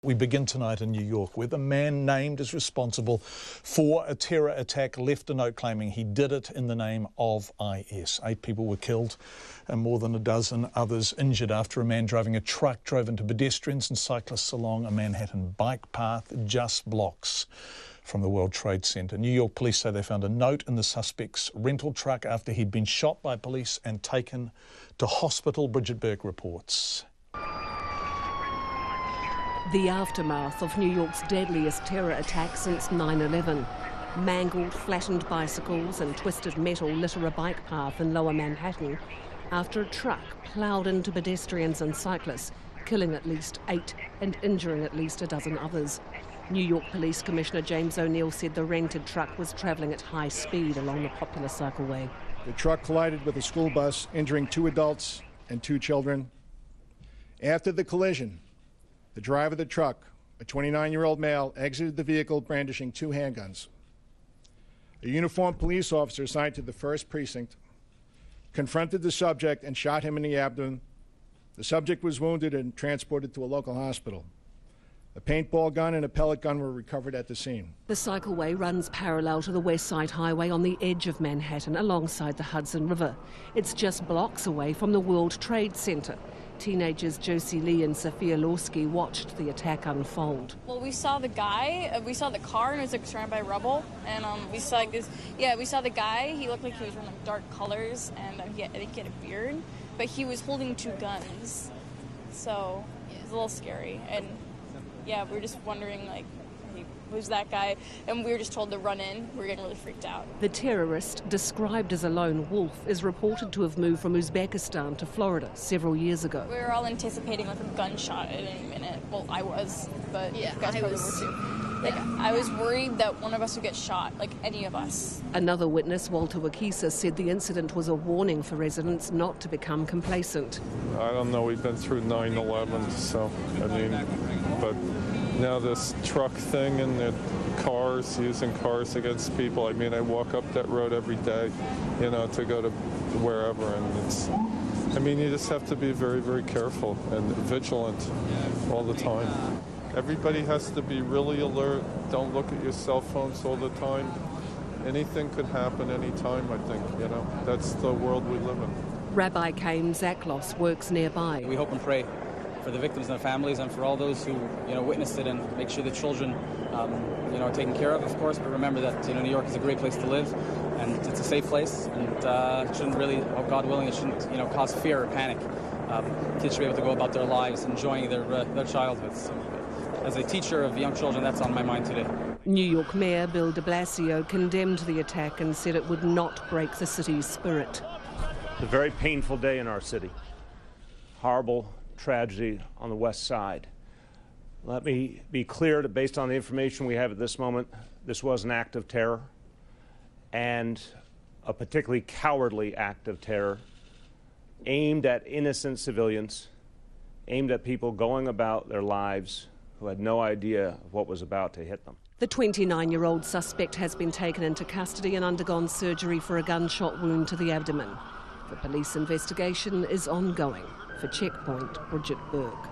We begin tonight in New York, where the man named as responsible for a terror attack left a note claiming he did it in the name of IS. 8 people were killed and more than a dozen others injured after a man driving a truck drove into pedestrians and cyclists along a Manhattan bike path just blocks from the World Trade Center. New York police say they found a note in the suspect's rental truck after he'd been shot by police and taken to hospital. Bridget Burke reports. The aftermath of New York's deadliest terror attack since 9/11. Mangled, flattened bicycles and twisted metal litter a bike path in lower Manhattan after a truck ploughed into pedestrians and cyclists, killing at least 8 and injuring at least a dozen others. New York Police Commissioner James O'Neill said the rented truck was travelling at high speed along the popular cycleway. The truck collided with a school bus, injuring 2 adults and 2 children. After the collision, the driver of the truck, a 29-year-old male, exited the vehicle brandishing 2 handguns. A uniformed police officer assigned to the 1st Precinct confronted the subject and shot him in the abdomen. The subject was wounded and transported to a local hospital. A paintball gun and a pellet gun were recovered at the scene. The cycleway runs parallel to the West Side Highway on the edge of Manhattan alongside the Hudson River. It's just blocks away from the World Trade Center. Teenagers Josie Lee and Sophia Lorski watched the attack unfold. Well, we saw the guy, we saw the car, and it was like surrounded by rubble. And we saw like this, we saw the guy. He looked like he was wearing like dark colors, and I think he had a beard, but he was holding 2 guns. So it was a little scary. And yeah, we were just wondering, like, who's that guy? And we were just told to run in. We were getting really freaked out. The terrorist, described as a lone wolf, is reported to have moved from Uzbekistan to Florida several years ago. We were all anticipating like a gunshot at any minute. Well, I was, but yeah, you guys probably were too. Like, I was worried that one of us would get shot, like any of us. Another witness, Walter Wakisa, said the incident was a warning for residents not to become complacent. I don't know, we've been through 9/11, so, I mean, but now this truck thing and the cars, using cars against people. I mean, I walk up that road every day, to go to wherever, and it's, I mean, you just have to be very, very careful and vigilant all the time. Everybody has to be really alert. Don't look at your cell phones all the time. Anything could happen anytime, I think, That's the world we live in. Rabbi Chaim Zaklos works nearby. We hope and pray for the victims and their families and for all those who, witnessed it, and make sure the children, are taken care of course. But remember that, New York is a great place to live, and it's a safe place, and it shouldn't really, God willing, it shouldn't, cause fear or panic. Kids should be able to go about their lives, enjoying their childhoods. As a teacher of young children, that's on my mind today. New York Mayor Bill de Blasio condemned the attack and said it would not break the city's spirit. It's a very painful day in our city. Horrible tragedy on the West Side. Let me be clear that based on the information we have at this moment, this was an act of terror, and a particularly cowardly act of terror aimed at innocent civilians, aimed at people going about their lives who had no idea of what was about to hit them. The 29-year-old suspect has been taken into custody and undergone surgery for a gunshot wound to the abdomen. The police investigation is ongoing. For Checkpoint, Bridget Burke.